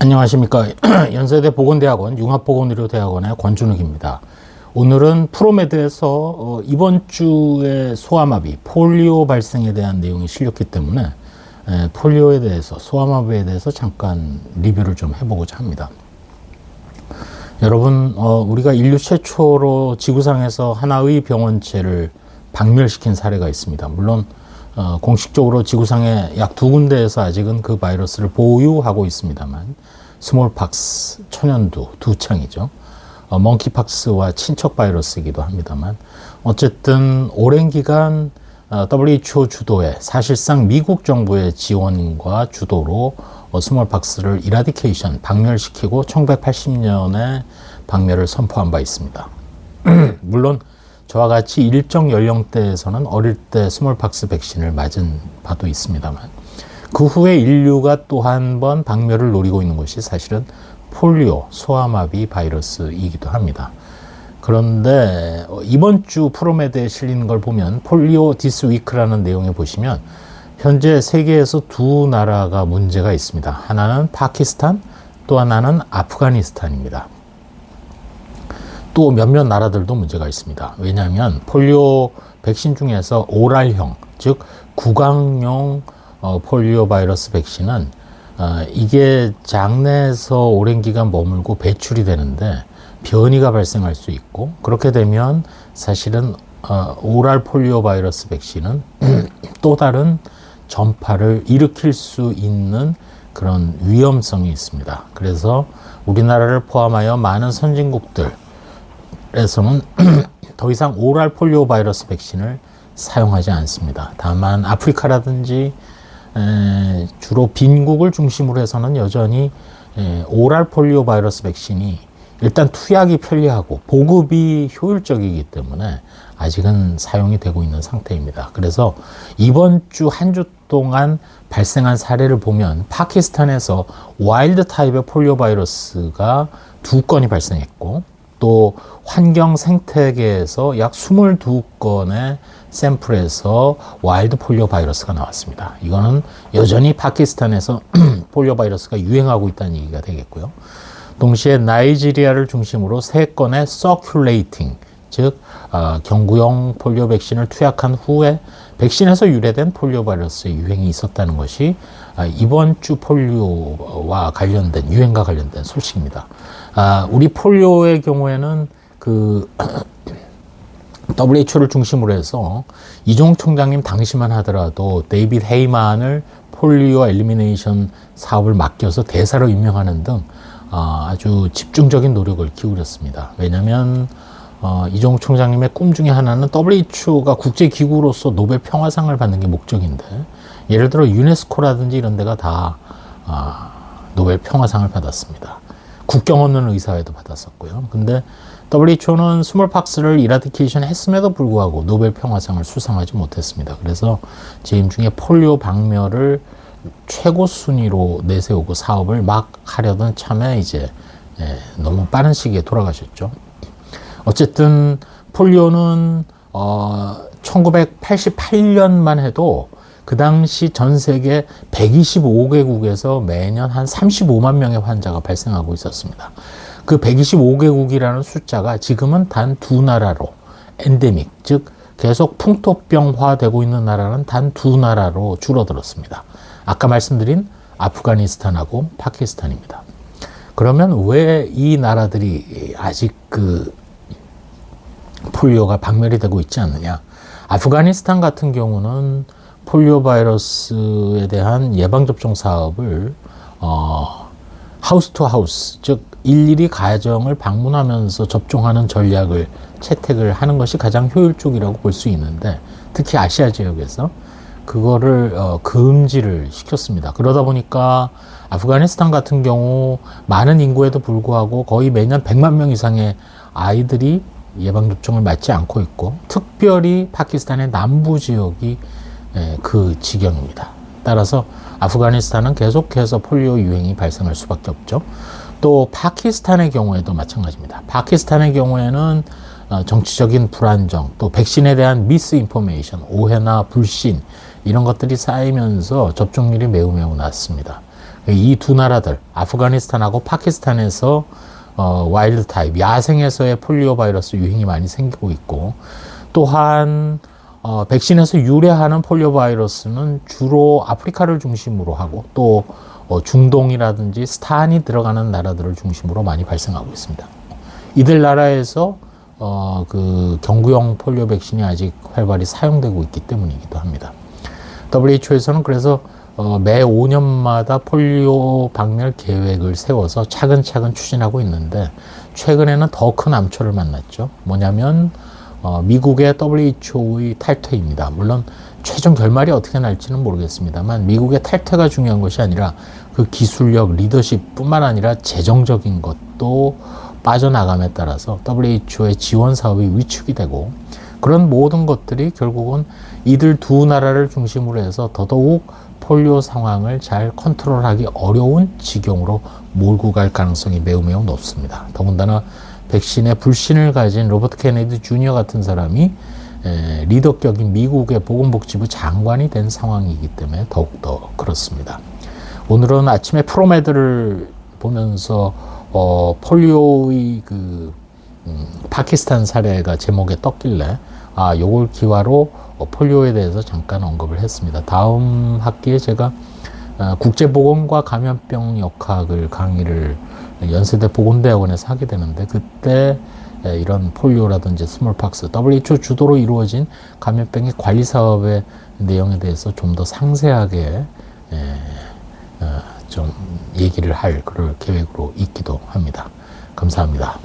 안녕하십니까. 연세대 보건대학원 융합보건의료대학원의 권준욱입니다. 오늘은 프로메드에서 이번 주에 소아마비, 폴리오 발생에 대한 내용이 실렸기 때문에 폴리오에 대해서, 소아마비에 대해서 잠깐 리뷰를 좀 해보고자 합니다. 여러분, 우리가 인류 최초로 지구상에서 하나의 병원체를 박멸시킨 사례가 있습니다. 물론 공식적으로 지구상에 약 2군데에서 아직은 그 바이러스를 보유하고 있습니다만, 스몰팍스, 천연두, 두창이죠. 멍키팍스와 친척 바이러스이기도 합니다만, 어쨌든 오랜 기간 WHO 주도의, 사실상 미국 정부의 지원과 주도로 스몰팍스를 이라디케이션, 박멸시키고 1980년에 박멸을 선포한 바 있습니다. 물론 저와 같이 일정 연령대에서는 어릴 때 스몰팍스 백신을 맞은 바도 있습니다만, 그 후에 인류가 또 한 번 박멸을 노리고 있는 것이 사실은 폴리오, 소아마비 바이러스이기도 합니다. 그런데 이번 주 프로메드에 실리는 걸 보면 폴리오 디스 위크라는 내용에 보시면 현재 세계에서 두 나라가 문제가 있습니다. 하나는 파키스탄, 또 하나는 아프가니스탄입니다. 또 몇몇 나라들도 문제가 있습니다. 왜냐하면 폴리오 백신 중에서 오랄형, 즉 구강용 폴리오 바이러스 백신은 이게 장내에서 오랜 기간 머물고 배출이 되는데 변이가 발생할 수 있고, 그렇게 되면 사실은 오랄 폴리오 바이러스 백신은 또 다른 전파를 일으킬 수 있는 그런 위험성이 있습니다. 그래서 우리나라를 포함하여 많은 선진국들 에서는 더 이상 오랄 폴리오 바이러스 백신을 사용하지 않습니다. 다만 아프리카라든지 주로 빈국을 중심으로 해서는 여전히 오랄 폴리오 바이러스 백신이 일단 투약이 편리하고 보급이 효율적이기 때문에 아직은 사용이 되고 있는 상태입니다. 그래서 이번 주 한 주 동안 발생한 사례를 보면 파키스탄에서 와일드 타입의 폴리오 바이러스가 2건이 발생했고, 또 환경 생태계에서 약 22건의 샘플에서 와일드 폴리오 바이러스가 나왔습니다. 이거는 여전히 파키스탄에서 폴리오 바이러스가 유행하고 있다는 얘기가 되겠고요. 동시에 나이지리아를 중심으로 3건의 서큘레이팅, 즉 경구용 폴리오 백신을 투약한 후에 백신에서 유래된 폴리오 바이러스의 유행이 있었다는 것이 이번 주 폴리오와 관련된, 유행과 관련된 소식입니다. 우리 폴리오의 경우에는 그 WHO를 중심으로 해서 이종욱 총장님 당시만 하더라도 데이빗 헤이만을 폴리오 엘리미네이션 사업을 맡겨서 대사로 임명하는 등 아주 집중적인 노력을 기울였습니다. 왜냐하면 이종욱 총장님의 꿈 중에 하나는 WHO가 국제기구로서 노벨 평화상을 받는 게 목적인데, 예를 들어 유네스코라든지 이런 데가 다 노벨 평화상을 받았습니다. 국경 없는 의사회도 받았었고요. 근데 WHO는 스몰팍스를 이라디케이션 했음에도 불구하고 노벨 평화상을 수상하지 못했습니다. 그래서 재임 중에 폴리오 박멸을 최고 순위로 내세우고 사업을 막 하려던 참에 이제 너무 빠른 시기에 돌아가셨죠. 어쨌든 폴리오는 1988년만 해도 그 당시 전 세계 125개국에서 매년 한 35만 명의 환자가 발생하고 있었습니다. 그 125개국이라는 숫자가 지금은 단 2나라로 엔데믹, 즉 계속 풍토병화되고 있는 나라는 단 2나라로 줄어들었습니다. 아까 말씀드린 아프가니스탄하고 파키스탄입니다. 그러면 왜 이 나라들이 아직 그 폴리오가 박멸이 되고 있지 않느냐? 아프가니스탄 같은 경우는 폴리오 바이러스에 대한 예방접종 사업을 하우스 투 하우스, 즉 일일이 가정을 방문하면서 접종하는 전략을 채택을 하는 것이 가장 효율적이라고 볼 수 있는데, 특히 아시아 지역에서 그거를 금지를 시켰습니다. 그러다 보니까 아프가니스탄 같은 경우 많은 인구에도 불구하고 거의 매년 100만 명 이상의 아이들이 예방접종을 맞지 않고 있고, 특별히 파키스탄의 남부 지역이 그 지경입니다. 따라서 아프가니스탄은 계속해서 폴리오 유행이 발생할 수밖에 없죠. 또 파키스탄의 경우에도 마찬가지입니다. 파키스탄의 경우에는 정치적인 불안정, 또 백신에 대한 미스 인포메이션, 오해나 불신 이런 것들이 쌓이면서 접종률이 매우 낮습니다. 이 두 나라들, 아프가니스탄하고 파키스탄에서 와일드 타입, 야생에서의 폴리오 바이러스 유행이 많이 생기고 있고, 또한 백신에서 유래하는 폴리오 바이러스는 주로 아프리카를 중심으로 하고 또 중동이라든지 스탄이 들어가는 나라들을 중심으로 많이 발생하고 있습니다. 이들 나라에서 그 경구용 폴리오 백신이 아직 활발히 사용되고 있기 때문이기도 합니다. WHO에서는 그래서 매 5년마다 폴리오 박멸 계획을 세워서 차근차근 추진하고 있는데, 최근에는 더 큰 암초를 만났죠. 뭐냐면 미국의 WHO의 탈퇴입니다. 물론 최종 결말이 어떻게 날지는 모르겠습니다만, 미국의 탈퇴가 중요한 것이 아니라 그 기술력, 리더십 뿐만 아니라 재정적인 것도 빠져나감에 따라서 WHO의 지원 사업이 위축이 되고, 그런 모든 것들이 결국은 이들 두 나라를 중심으로 해서 더더욱 폴리오 상황을 잘 컨트롤하기 어려운 지경으로 몰고 갈 가능성이 매우 높습니다. 더군다나 백신에 불신을 가진 로버트 케네디 주니어 같은 사람이 리더격인 미국의 보건복지부 장관이 된 상황이기 때문에 더욱더 그렇습니다. 오늘은 아침에 프로메드를 보면서 폴리오의 파키스탄 사례가 제목에 떴길래 요걸 기화로 폴리오에 대해서 잠깐 언급을 했습니다. 다음 학기에 제가 국제보건과 감염병 역학을 강의를 연세대 보건대학원에서 하게 되는데, 그때 이런 폴리오라든지 스몰팍스, WHO 주도로 이루어진 감염병의 관리 사업의 내용에 대해서 좀 더 상세하게 좀 얘기를 할 그럴 계획으로 있기도 합니다. 감사합니다.